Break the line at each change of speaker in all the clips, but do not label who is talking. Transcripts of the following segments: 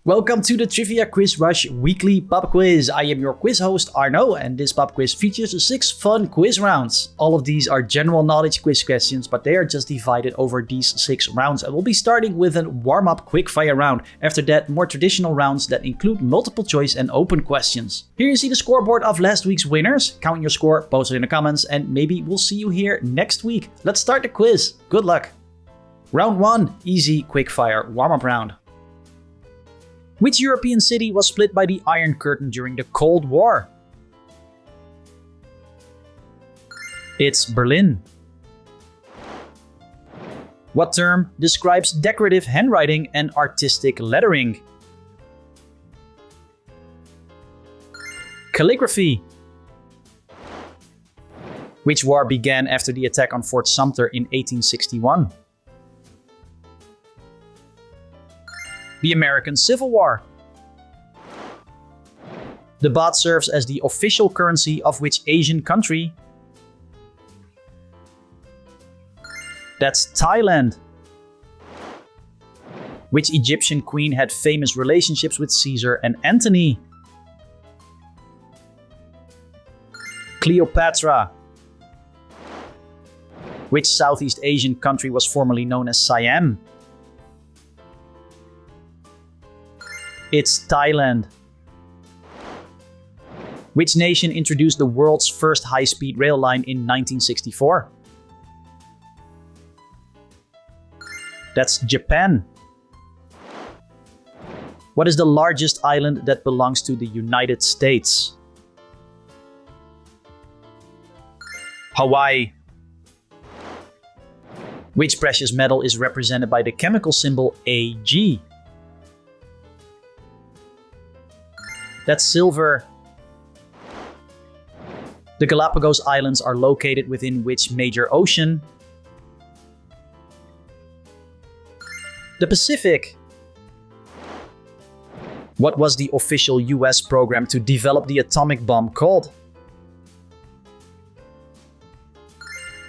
Welcome to the Trivia Quiz Rush weekly pub quiz. I am your quiz host Arno, and this pub quiz features 6 fun quiz rounds. All of these are general knowledge quiz questions, but they are just divided over these 6 rounds. And we'll be starting with a warm-up quickfire round. After that, more traditional rounds that include multiple choice and open questions. Here you see the scoreboard of last week's winners. Count your score, post it in the comments, and maybe we'll see you here next week. Let's start the quiz. Good luck. Round 1, easy quickfire warm-up round. Which European city was split by the Iron Curtain during the Cold War? It's Berlin. What term describes decorative handwriting and artistic lettering? Calligraphy. Which war began after the attack on Fort Sumter in 1861? The American Civil War. The baht serves as the official currency of which Asian country? That's Thailand. Which Egyptian queen had famous relationships with Caesar and Antony? Cleopatra. Which Southeast Asian country was formerly known as Siam? It's Thailand. Which nation introduced the world's first high-speed rail line in 1964? That's Japan. What is the largest island that belongs to the United States? Hawaii. Which precious metal is represented by the chemical symbol Ag? That's silver. The Galapagos Islands are located within which major ocean? The Pacific. What was the official US program to develop the atomic bomb called?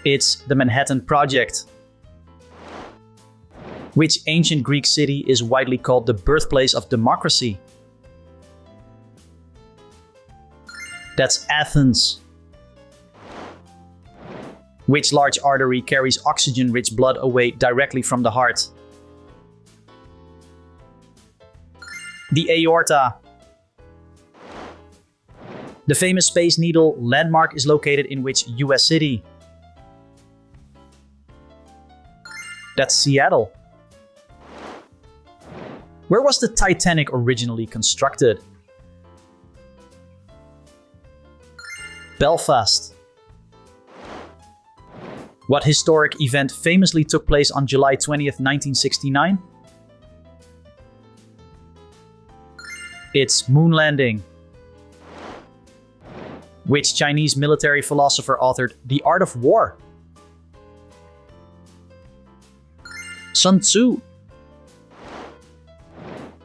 It's the Manhattan Project. Which ancient Greek city is widely called the birthplace of democracy? That's Athens. Which large artery carries oxygen-rich blood away directly from the heart? The aorta. The famous Space Needle landmark is located in which US city? That's Seattle. Where was the Titanic originally constructed? Belfast. What historic event famously took place on July 20th, 1969? It's moon landing. Which Chinese military philosopher authored The Art of War? Sun Tzu.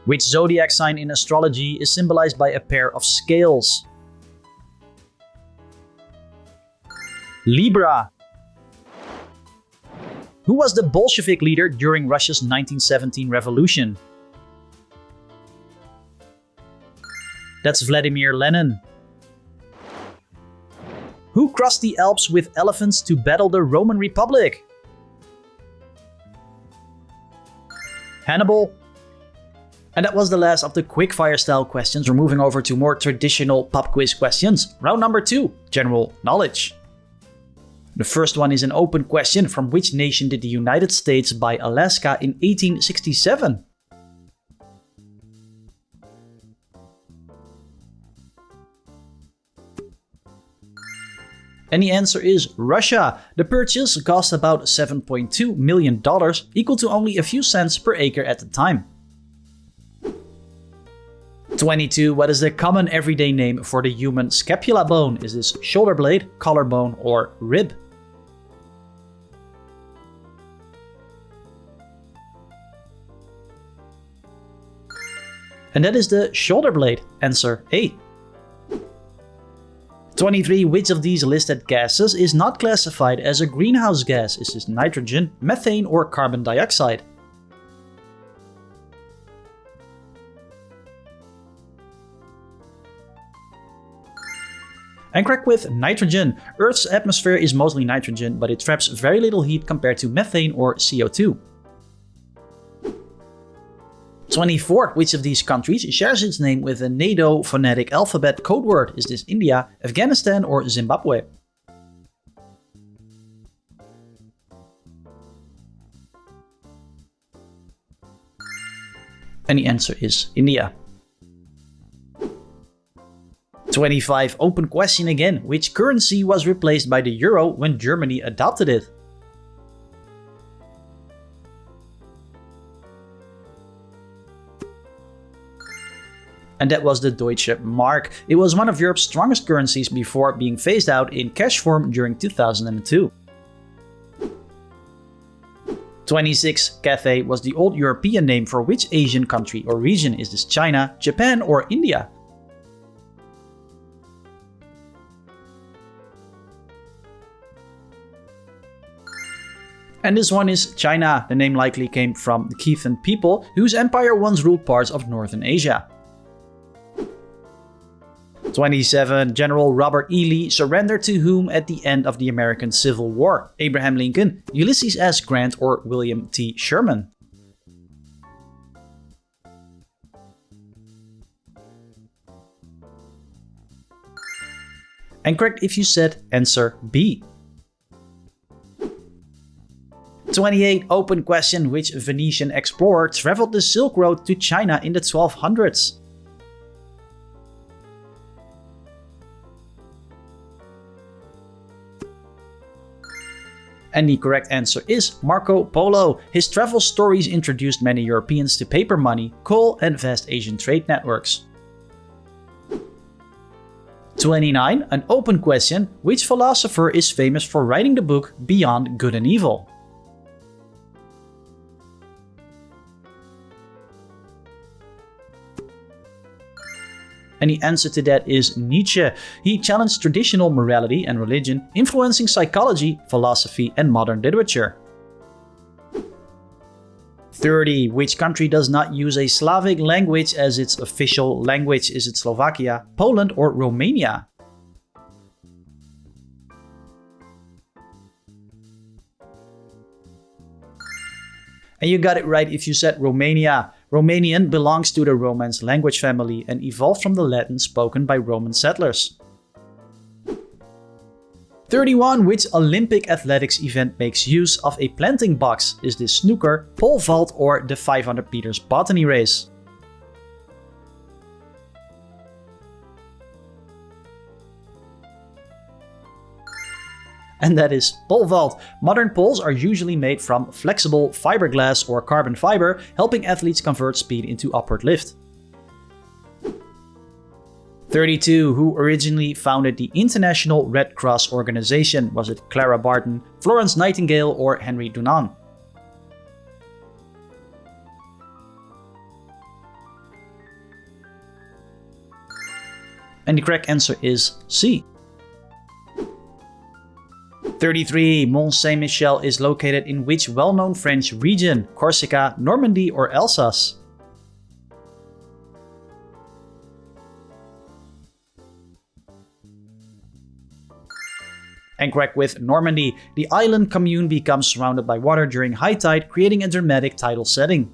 Which zodiac sign in astrology is symbolized by a pair of scales? Libra. Who was the Bolshevik leader during Russia's 1917 revolution? That's Vladimir Lenin. Who crossed the Alps with elephants to battle the Roman Republic? Hannibal. And that was the last of the quickfire style questions. We're moving over to more traditional pub quiz questions. Round number 2, general knowledge. The first one is an open question. From which nation did the United States buy Alaska in 1867? And the answer is Russia. The purchase cost about $7.2 million, equal to only a few cents per acre at the time. 22. What is the common everyday name for the human scapula bone? Is this shoulder blade, collarbone, or rib? And that is the shoulder blade. Answer A. 23. Which of these listed gases is not classified as a greenhouse gas? Is this nitrogen, methane, or carbon dioxide? And crack with nitrogen. Earth's atmosphere is mostly nitrogen, but it traps very little heat compared to methane or CO2. 24. Which of these countries shares its name with a NATO phonetic alphabet code word? Is this India, Afghanistan, or Zimbabwe? And the answer is India. 25. Open question again. Which currency was replaced by the euro when Germany adopted it? And that was the Deutsche Mark. It was one of Europe's strongest currencies before being phased out in cash form during 2002. 26. Cathay was the old European name for which Asian country or region? Is this China, Japan, or India? And this one is China. The name likely came from the Khitan people, whose empire once ruled parts of northern Asia. 27. General Robert E. Lee surrendered to whom at the end of the American Civil War? Abraham Lincoln, Ulysses S. Grant, or William T. Sherman? And correct if you said answer B. 28. Open question. Which Venetian explorer traveled the Silk Road to China in the 1200s? And the correct answer is Marco Polo. His travel stories introduced many Europeans to paper money, coal, and vast Asian trade networks. 29. An open question. Which philosopher is famous for writing the book Beyond Good and Evil? And the answer to that is Nietzsche. He challenged traditional morality and religion, influencing psychology, philosophy, and modern literature. 30. Which country does not use a Slavic language as its official language? Is it Slovakia, Poland, or Romania? And you got it right if you said Romania. Romanian belongs to the Romance language family and evolved from the Latin spoken by Roman settlers. 31. Which Olympic athletics event makes use of a planting box? Is this snooker, pole vault, or the 500 meters botany race? And that is pole vault. Modern poles are usually made from flexible fiberglass or carbon fiber, helping athletes convert speed into upward lift. 32. Who originally founded the International Red Cross organization? Was it Clara Barton, Florence Nightingale, or Henry Dunant? And the correct answer is C. 33. Mont Saint-Michel is located in which well-known French region? Corsica, Normandy, or Alsace? And correct with Normandy. The island commune becomes surrounded by water during high tide, creating a dramatic tidal setting.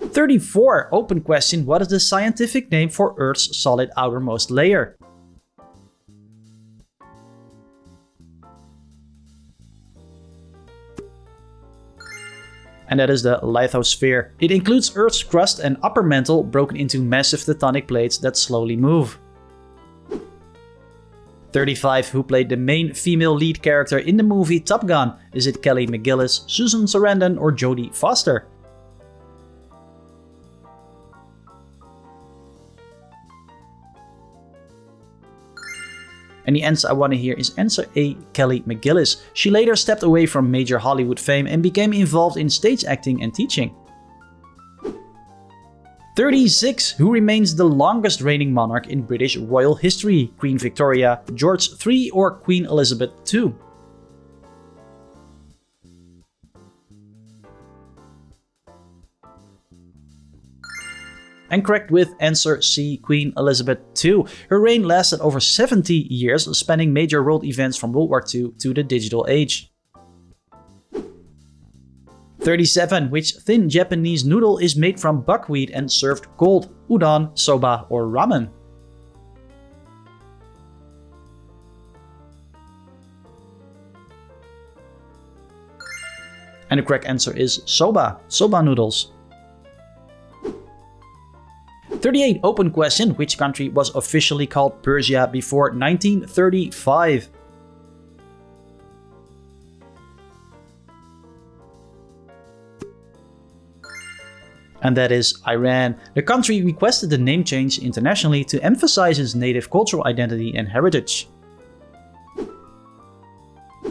34. Open question. What is the scientific name for Earth's solid outermost layer? And that is the lithosphere. It includes Earth's crust and upper mantle broken into massive tectonic plates that slowly move. 35. Who played the main female lead character in the movie Top Gun? Is it Kelly McGillis, Susan Sarandon, or Jodie Foster? And the answer I want to hear is answer A, Kelly McGillis. She later stepped away from major Hollywood fame and became involved in stage acting and teaching. 36. Who remains the longest reigning monarch in British royal history? Queen Victoria, George III, or Queen Elizabeth II? And correct with answer C, Queen Elizabeth II. Her reign lasted over 70 years, spanning major world events from World War II to the digital age. 37. Which thin Japanese noodle is made from buckwheat and served cold? Udon, soba, or ramen? And the correct answer is soba noodles. 38. Open question. Which country was officially called Persia before 1935? And that is Iran. The country requested the name change internationally to emphasize its native cultural identity and heritage.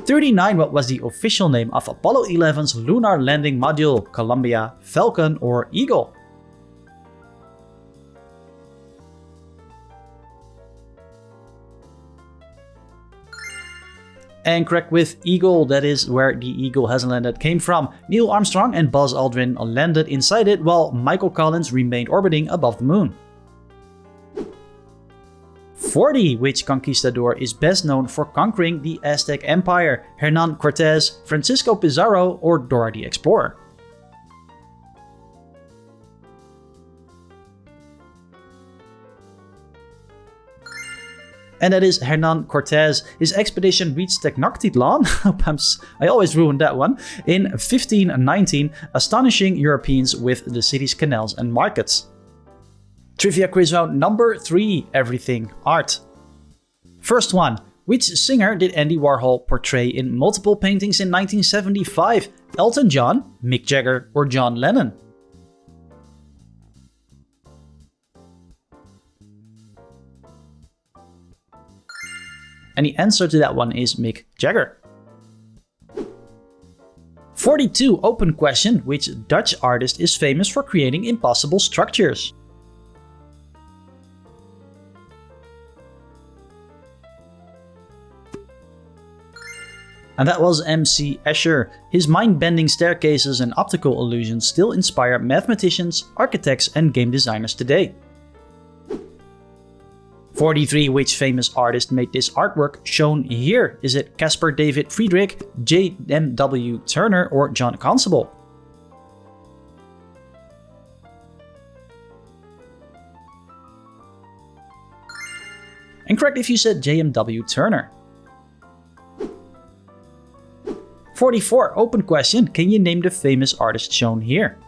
39. What was the official name of Apollo 11's lunar landing module? Columbia, Falcon, or Eagle? And correct with Eagle, that is where the Eagle has landed came from. Neil Armstrong and Buzz Aldrin landed inside it, while Michael Collins remained orbiting above the moon. 40. Which conquistador is best known for conquering the Aztec Empire? Hernan Cortez, Francisco Pizarro, or Dora the Explorer? And that is Hernan Cortez. His expedition reached Tenochtitlan, I always ruin that one, in 1519, astonishing Europeans with the city's canals and markets. Trivia quiz round number 3, everything art. First one, which singer did Andy Warhol portray in multiple paintings in 1975? Elton John, Mick Jagger, or John Lennon? And the answer to that one is Mick Jagger. 42. Open question. Which Dutch artist is famous for creating impossible structures? And that was MC Escher. His mind-bending staircases and optical illusions still inspire mathematicians, architects, and game designers today. 43. Which famous artist made this artwork shown here? Is it Caspar David Friedrich, J.M.W. Turner, or John Constable? Incorrect if you said J.M.W. Turner. 44. Open question. Can you name the famous artist shown here?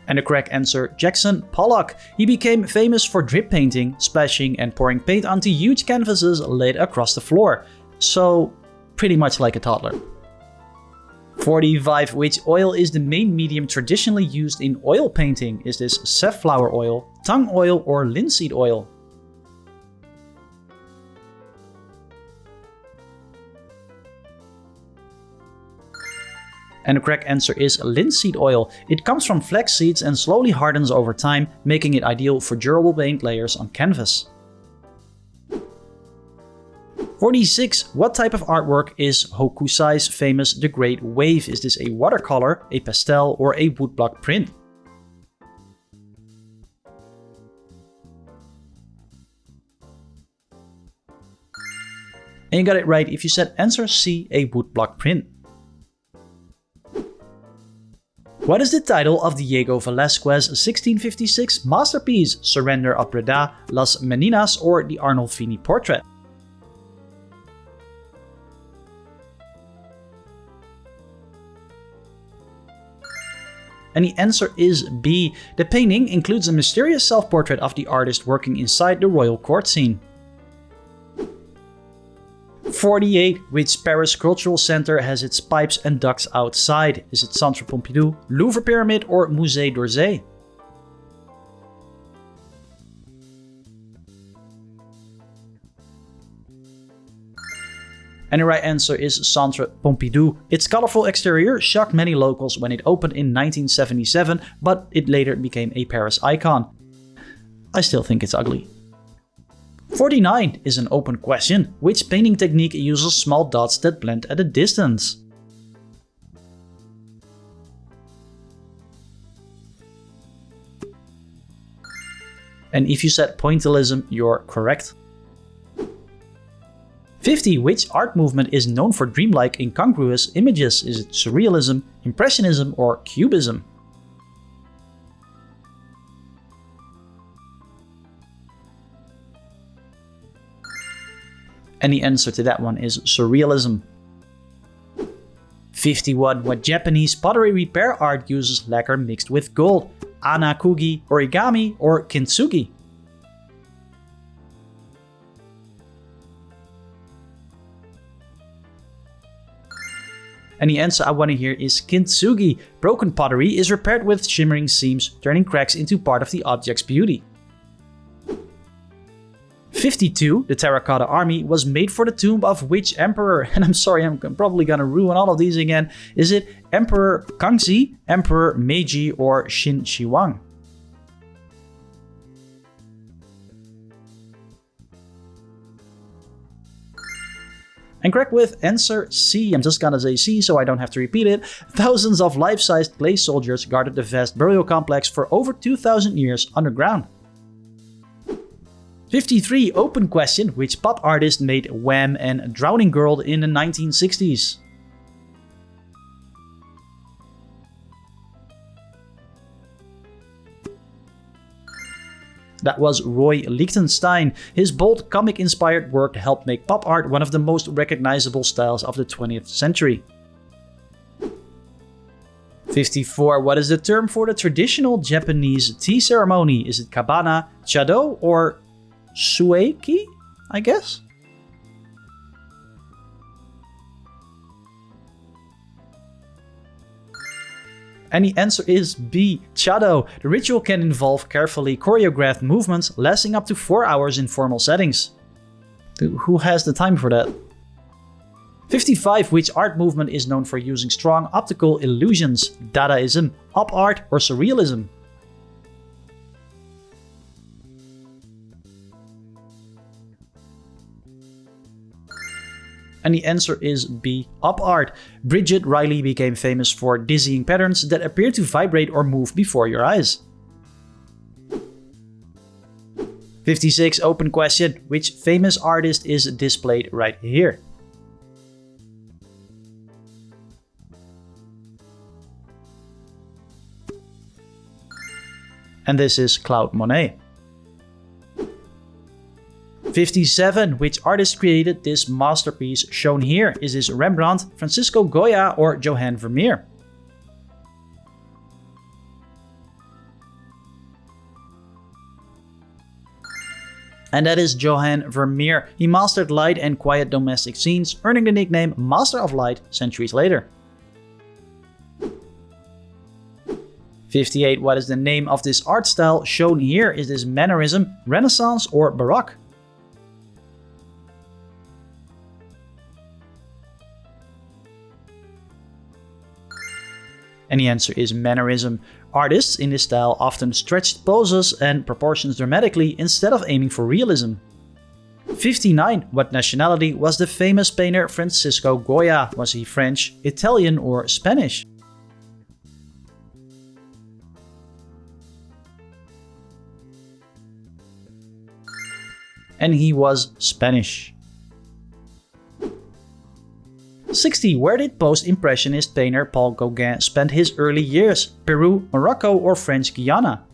And the correct answer, Jackson Pollock. He became famous for drip painting, splashing and pouring paint onto huge canvases laid across the floor. So, pretty much like a toddler. 45. Which oil is the main medium traditionally used in oil painting? Is this safflower oil, tung oil, or linseed oil? And the correct answer is linseed oil. It comes from flax seeds and slowly hardens over time, making it ideal for durable paint layers on canvas. 46. What type of artwork is Hokusai's famous The Great Wave? Is this a watercolor, a pastel, or a woodblock print? And you got it right if you said answer C, a woodblock print. What is the title of Diego Velázquez's 1656 masterpiece? Surrender of Breda, Las Meninas, or the Arnolfini portrait? And the answer is B. The painting includes a mysterious self-portrait of the artist working inside the royal court scene. 48. Which Paris cultural center has its pipes and ducts outside? Is it Centre Pompidou, Louvre Pyramid, or Musée d'Orsay? And the right answer is Centre Pompidou. Its colorful exterior shocked many locals when it opened in 1977, but it later became a Paris icon. I still think it's ugly. 49 is an open question. Which painting technique uses small dots that blend at a distance? And if you said pointillism, you're correct. 50. Which art movement is known for dreamlike, incongruous images? Is it Surrealism, Impressionism, or Cubism? And the answer to that one is Surrealism. 51. What Japanese pottery repair art uses lacquer mixed with gold? Anakugi, origami, or kintsugi? And the answer I want to hear is kintsugi. Broken pottery is repaired with shimmering seams, turning cracks into part of the object's beauty. 52. The terracotta army was made for the tomb of which emperor? And I'm sorry, I'm probably gonna ruin all of these again. Is it Emperor Kangxi, Emperor Meiji, or Qin Shi Huang? And correct with answer C. I'm just gonna say C so I don't have to repeat it. Thousands of life-sized clay soldiers guarded the vast burial complex for over 2,000 years underground. 53. Open question. Which pop artist made Wham and Drowning Girl in the 1960s? That was Roy Lichtenstein. His bold comic-inspired work helped make pop art one of the most recognizable styles of the 20th century. 54. What is the term for the traditional Japanese tea ceremony? Is it kabana, chado, or sueki, I guess? And the answer is B, chado. The ritual can involve carefully choreographed movements lasting up to 4 hours in formal settings. Who has the time for that? 55. Which art movement is known for using strong optical illusions? Dadaism, op art, or Surrealism? And the answer is B, op art. Bridget Riley became famous for dizzying patterns that appear to vibrate or move before your eyes. 56. Open question. Which famous artist is displayed right here? And this is Claude Monet. 57. Which artist created this masterpiece shown here? Is this Rembrandt, Francisco Goya, or Johann Vermeer? And that is Johann Vermeer. He mastered light and quiet domestic scenes, earning the nickname Master of Light centuries later. 58. What is the name of this art style shown here? Is this Mannerism, Renaissance, or Baroque? And the answer is Mannerism. Artists in this style often stretched poses and proportions dramatically instead of aiming for realism. 59. What nationality was the famous painter Francisco Goya? Was he French, Italian, or Spanish? And he was Spanish. 60. Where did post-impressionist painter Paul Gauguin spend his early years? Peru, Morocco, or French Guiana?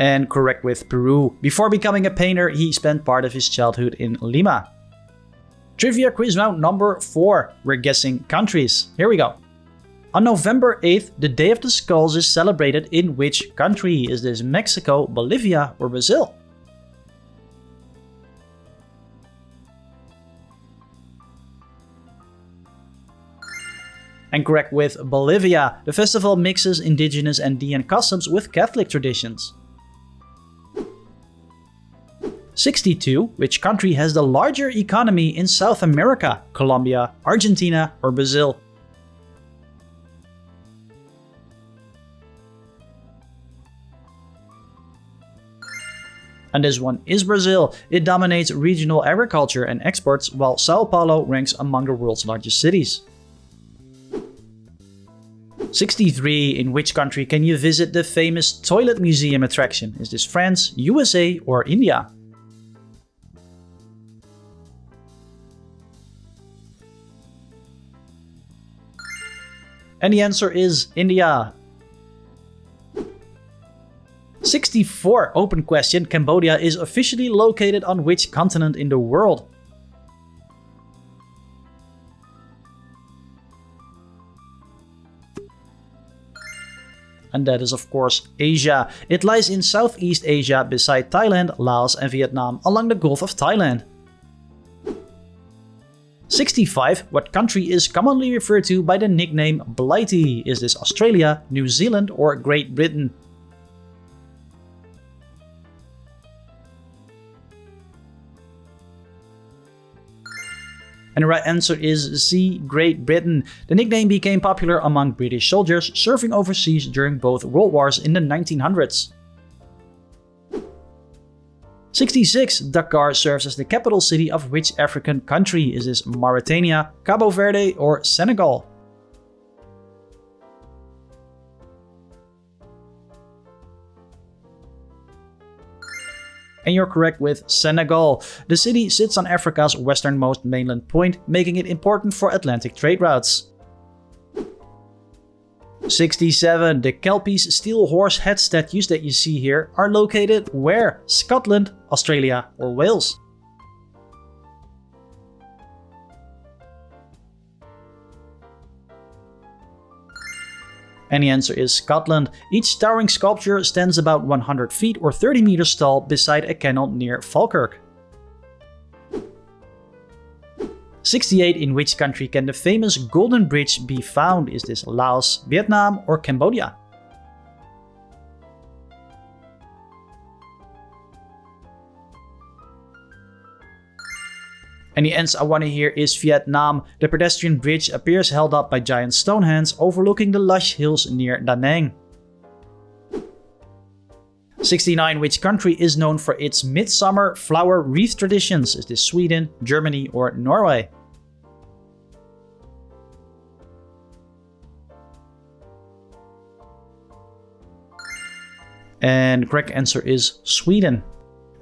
And correct with Peru. Before becoming a painter, he spent part of his childhood in Lima. Trivia quiz round number 4. We're guessing countries. Here we go. On November 8th, the Day of the Skulls is celebrated in which country? Is this Mexico, Bolivia, or Brazil? And correct with Bolivia. The festival mixes indigenous Andean customs with Catholic traditions. 62. Which country has the larger economy in South America? Colombia, Argentina, or Brazil? And this one is Brazil. It dominates regional agriculture and exports, while Sao Paulo ranks among the world's largest cities. 63. In which country can you visit the famous Toilet Museum attraction? Is this France, USA, or India? And the answer is India. 64. Open question. Cambodia is officially located on which continent in the world? And that is of course Asia. It lies in Southeast Asia beside Thailand, Laos and Vietnam along the Gulf of Thailand. 65. What country is commonly referred to by the nickname Blighty? Is this Australia, New Zealand or Great Britain? And the right answer is C, Great Britain. The nickname became popular among British soldiers serving overseas during both World Wars in the 1900s. 66. Dakar serves as the capital city of which African country? Is this Mauritania, Cabo Verde or Senegal? And you're correct with Senegal. The city sits on Africa's westernmost mainland point, making it important for Atlantic trade routes. 67. The Kelpie's steel horse head statues that you see here are located where? Scotland, Australia or Wales? And the answer is Scotland. Each towering sculpture stands about 100 feet or 30 meters tall beside a kennel near Falkirk. 68. In which country can the famous Golden Bridge be found? Is this Laos, Vietnam or Cambodia? And the answer I want to hear is Vietnam. The pedestrian bridge appears held up by giant stone hands overlooking the lush hills near Da Nang. 69. Which country is known for its midsummer flower wreath traditions? Is this Sweden, Germany or Norway? And the correct answer is Sweden.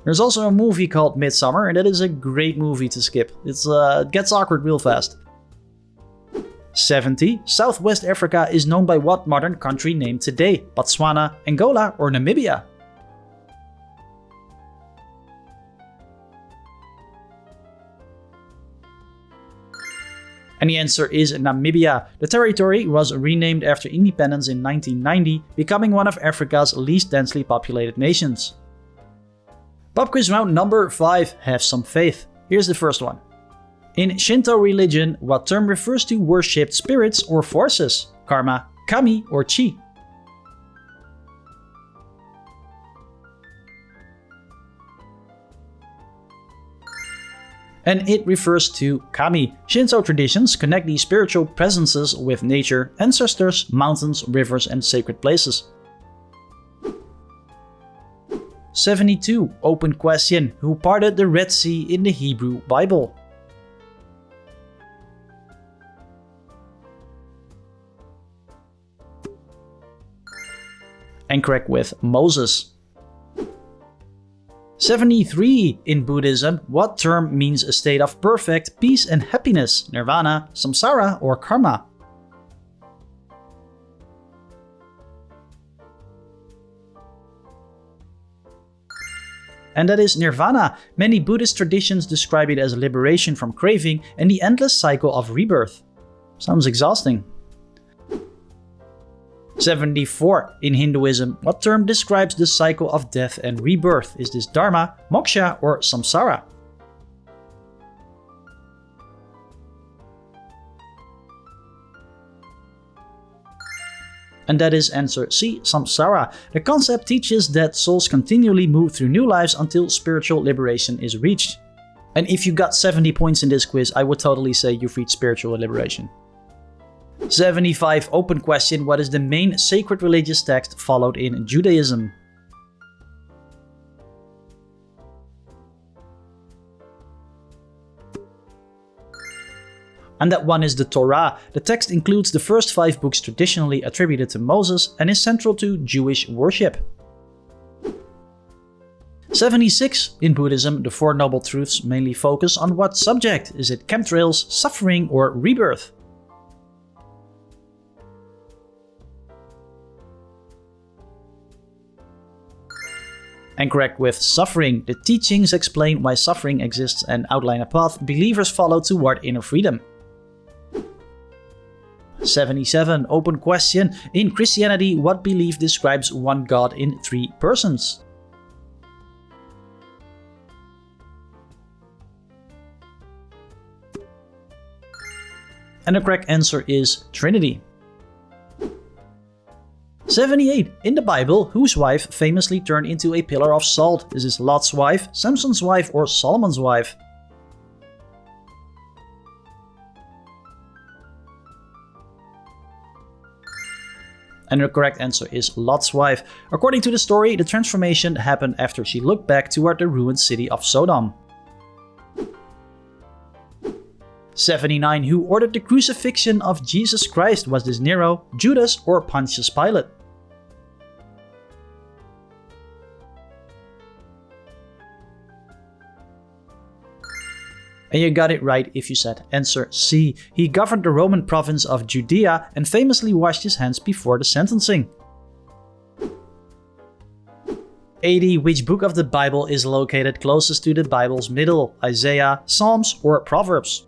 There's also a movie called Midsummer, and that is a great movie to skip. It gets awkward real fast. 70. Southwest Africa is known by what modern country named today? Botswana, Angola or Namibia? And the answer is Namibia. The territory was renamed after independence in 1990, becoming one of Africa's least densely populated nations. Pop quiz round number 5. Have some faith. Here's the first one. In Shinto religion, what term refers to worshipped spirits or forces? Karma, kami, or chi? And it refers to kami. Shinto traditions connect these spiritual presences with nature, ancestors, mountains, rivers, and sacred places. 72. Open question. Who parted the Red Sea in the Hebrew Bible? And correct with Moses. 73. In Buddhism, what term means a state of perfect peace and happiness? Nirvana, samsara, or karma? And that is Nirvana. Many Buddhist traditions describe it as liberation from craving and the endless cycle of rebirth. Sounds exhausting. 74. In Hinduism, what term describes the cycle of death and rebirth? Is this Dharma, Moksha, or Samsara? And that is answer C, Samsara. The concept teaches that souls continually move through new lives until spiritual liberation is reached. And if you got 70 points in this quiz, I would totally say you've reached spiritual liberation. 75. Open question. What is the main sacred religious text followed in Judaism? And that one is the Torah. The text includes the first 5 books traditionally attributed to Moses and is central to Jewish worship. 76. In Buddhism, the 4 Noble Truths mainly focus on what subject? Is it chemtrails, suffering, or rebirth? And correct with suffering. The teachings explain why suffering exists and outline a path believers follow toward inner freedom. 77. Open question. In Christianity, what belief describes one God in 3 persons? And the correct answer is Trinity. 78. In the Bible, whose wife famously turned into a pillar of salt? Is this Lot's wife, Samson's wife, or Solomon's wife? And the correct answer is Lot's wife. According to the story, the transformation happened after she looked back toward the ruined city of Sodom. 79. Who ordered the crucifixion of Jesus Christ? Was this Nero, Judas, or Pontius Pilate? And you got it right if you said answer C. He governed the Roman province of Judea and famously washed his hands before the sentencing. 80. Which book of the Bible is located closest to the Bible's middle? Isaiah, Psalms, or Proverbs?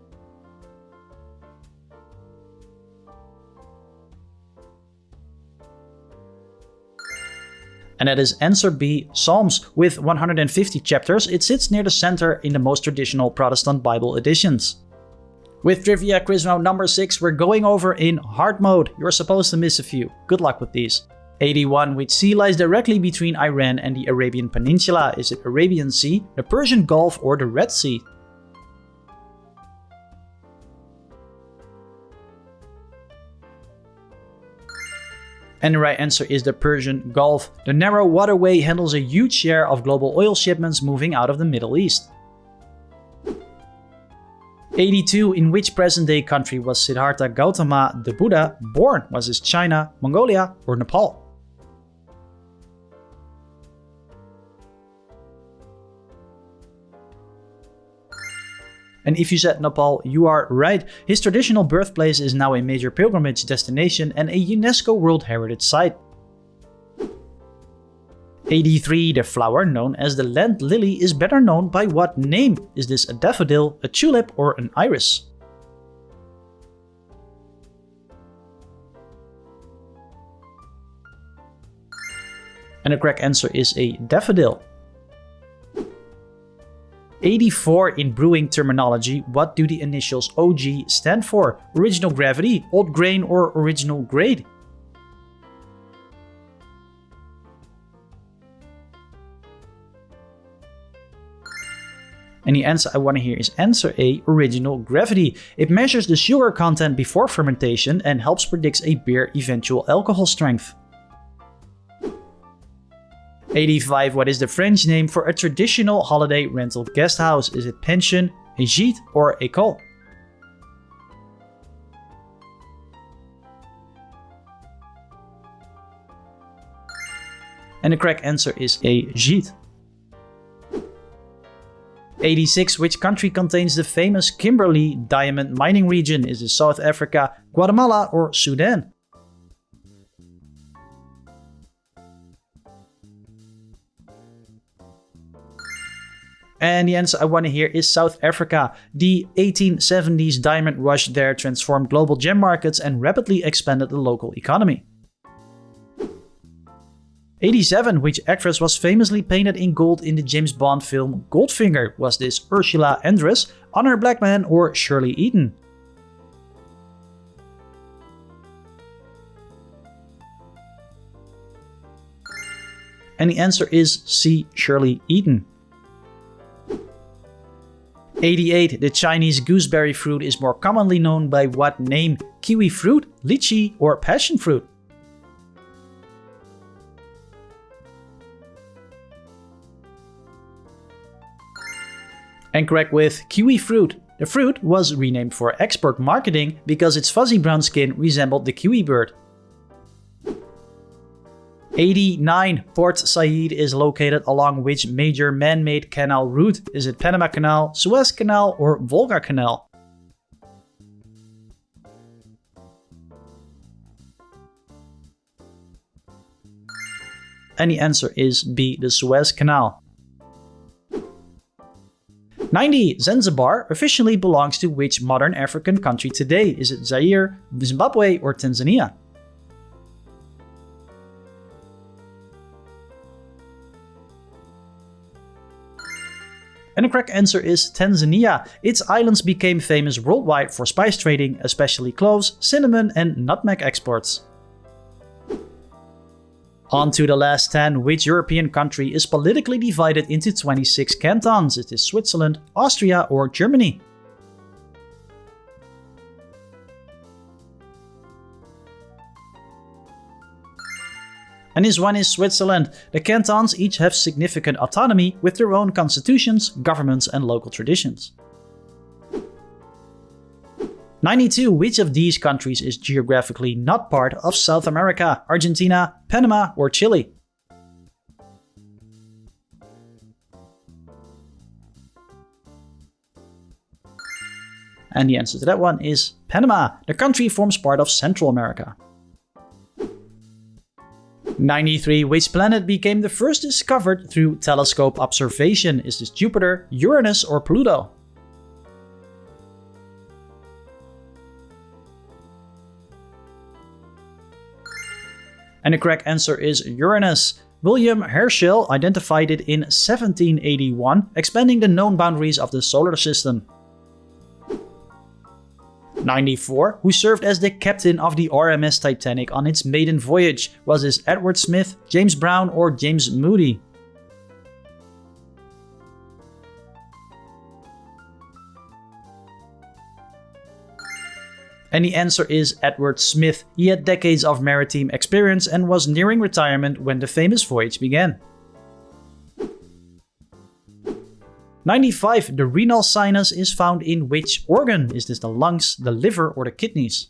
And that is answer B, Psalms. With 150 chapters, it sits near the center in the most traditional Protestant Bible editions. With Trivia Quiz Round number 6, we're going over in hard mode. You're supposed to miss a few. Good luck with these. 81. Which sea lies directly between Iran and the Arabian Peninsula? Is it Arabian Sea, the Persian Gulf, or the Red Sea? And the right answer is the Persian Gulf. The narrow waterway handles a huge share of global oil shipments moving out of the Middle East. 82. In which present-day country was Siddhartha Gautama, the Buddha, born? Was this China, Mongolia, or Nepal? And if you said Nepal, you are right. His traditional birthplace is now a major pilgrimage destination and a UNESCO World Heritage Site. 83. The flower known as the land lily is better known by what name? Is this a daffodil, a tulip, or an iris? And the correct answer is a daffodil. 84. In brewing terminology, what do the initials OG stand for? Original gravity, old grain, or original grade? And the answer I want to hear is answer A, original gravity. It measures the sugar content before fermentation and helps predict a beer's eventual alcohol strength. 85. What is the French name for a traditional holiday rental guest house? Is it pension, a gîte, or école? And the correct answer is a gîte. 86. Which country contains the famous Kimberley diamond mining region? Is it South Africa, Guatemala, or Sudan? And the answer I want to hear is South Africa. The 1870s diamond rush there transformed global gem markets and rapidly expanded the local economy. 87. Which actress was famously painted in gold in the James Bond film Goldfinger? Was this Ursula Andress, Honor Blackman, or Shirley Eaton? And the answer is C, Shirley Eaton. 88. The Chinese gooseberry fruit is more commonly known by what name? Kiwi fruit, lychee, or passion fruit? And correct with kiwi fruit. The fruit was renamed for export marketing because its fuzzy brown skin resembled the kiwi bird. 89. Port Said is located along which major man-made canal route? Is it Panama Canal, Suez Canal, or Volga Canal? And the answer is B, the Suez Canal. 90. Zanzibar officially belongs to which modern African country today? Is it Zaire, Zimbabwe, or Tanzania? And the correct answer is Tanzania. Its islands became famous worldwide for spice trading, especially cloves, cinnamon, and nutmeg exports. On to the last 10. Which European country is politically divided into 26 cantons? Is this Switzerland, Austria, or Germany? And this one is Switzerland. The cantons each have significant autonomy with their own constitutions, governments, and local traditions. 92. Which of these countries is geographically not part of South America? Argentina, Panama, or Chile? And the answer to that one is Panama. The country forms part of Central America. 93. Which planet became the first discovered through telescope observation? Is this Jupiter, Uranus, or Pluto? And the correct answer is Uranus. William Herschel identified it in 1781, expanding the known boundaries of the solar system. 94. Who served as the captain of the RMS Titanic on its maiden voyage? Was this Edward Smith, James Brown, or James Moody? And the answer is Edward Smith. He had decades of maritime experience and was nearing retirement when the famous voyage began. 95. The renal sinus is found in which organ? Is this the lungs, the liver, or the kidneys?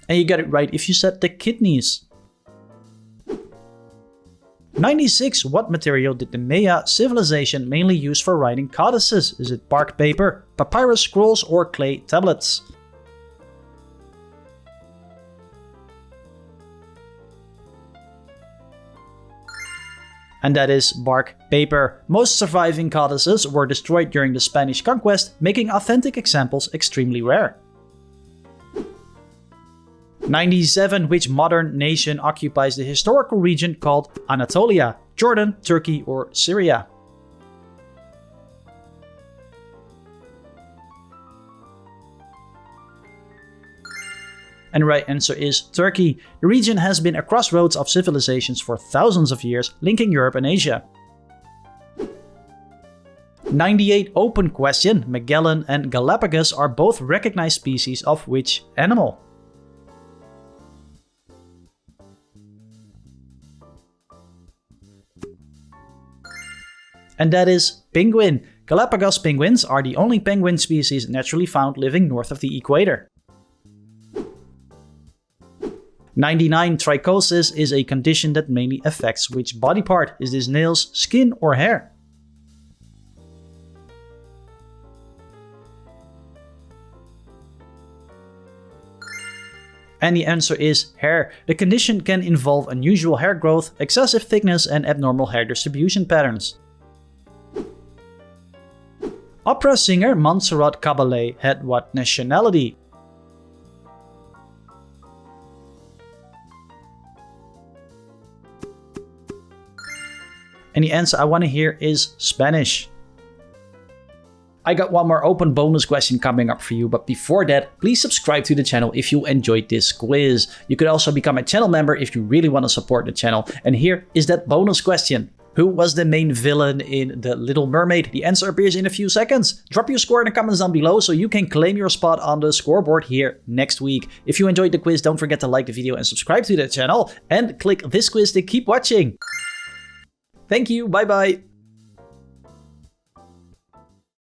And you got it right if you said the kidneys. 96. What material did the Maya civilization mainly use for writing codices? Is it bark paper, papyrus scrolls, or clay tablets? And that is bark paper. Most surviving codices were destroyed during the Spanish conquest, making authentic examples extremely rare. 97. Which modern nation occupies the historical region called Anatolia? Jordan, Turkey, or Syria? And the right answer is Turkey. The region has been a crossroads of civilizations for thousands of years, linking Europe and Asia. 98. Open question. Magellan and Galapagos are both recognized species of which animal? And that is penguin. Galapagos penguins are the only penguin species naturally found living north of the equator. 99. Trichosis is a condition that mainly affects which body part? Is this nails, skin, or hair? And the answer is hair. The condition can involve unusual hair growth, excessive thickness, and abnormal hair distribution patterns. Opera singer Montserrat Caballé had what nationality? And the answer I want to hear is Spanish. I got one more open bonus question coming up for you, but before that, please subscribe to the channel if you enjoyed this quiz. You could also become a channel member if you really want to support the channel. And here is that bonus question. Who was the main villain in The Little Mermaid? The answer appears in a few seconds. Drop your score in the comments down below so you can claim your spot on the scoreboard here next week. If you enjoyed the quiz, don't forget to like the video and subscribe to the channel. And click this quiz to keep watching. Thank you, bye bye.